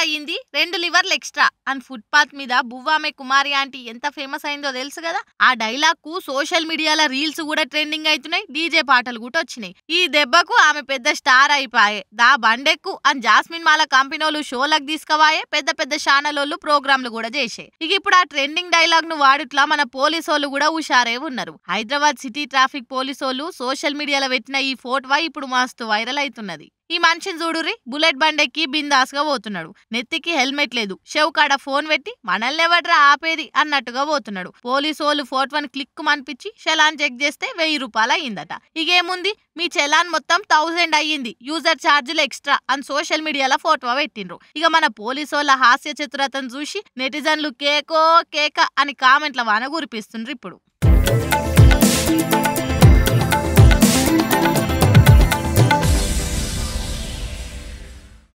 అయ్యింది 2 లివర్లు ఎక్స్ట్రా అని ఫుట్పాత్ మీద బువ్వామె కుమారి ఆంటీ ఎంత ఫేమస్ అయిందో తెలుసు కదా. ఆ డైలాగ్ కు సోషల్ మీడియాలో రీల్స్ కూడా ట్రెండింగ్ అవుతున్నాయి, డీజే పాటలు కూడా వచ్చినాయి. ఈ దెబ్బకు ఆమె పెద్ద స్టార్ అయిపోయే. దా బండెక్కు అని జాస్మిన్ మాల కంపెనీలు షోలకు తీసుకుపోయే, పెద్ద పెద్ద ఛానలోళ్ళు ప్రోగ్రాంలు కూడా చేసే. ఇక ఇప్పుడు ఆ ట్రెండింగ్ డైలాగ్ ను వాడుట్లా మన పోలీసోళ్ళు కూడా హుషారే ఉన్నారు. హైదరాబాద్ సిటీ ట్రాఫిక్ పోలీసోళ్ళు సోషల్ మీడియాలో పెట్టిన ఈ ఫోటో ఇప్పుడు మస్తు వైరల్ అవుతున్నది. ఈ మనిషిని చూడుర్రి, బుల్లెట్ బండెక్కి బిందాస్ గా పోతున్నాడు. నెత్తికి హెల్మెట్ లేదు, షెవ్ కాడ ఫోన్ పెట్టి మనల్ని ఎవడ్రా ఆపేది అన్నట్టుగా పోతున్నాడు. పోలీసు వాళ్ళు ఫోటోని క్లిక్ మనిపించి చలాన్ చెక్ చేస్తే 1000 రూపాయలు అయ్యిందట. ఇకేముంది, మీ చలాన్ మొత్తం 1000 అయ్యింది, యూజర్ ఛార్జీలు ఎక్స్ట్రా అని సోషల్ మీడియాలో ఫోటో పెట్టిండ్రు. ఇక మన పోలీసు వాళ్ళ హాస్య చతురతను చూసి నెటిజన్లు కేకో కేక అని కామెంట్ల వాన కురిపిస్తుండ్రు ఇప్పుడు.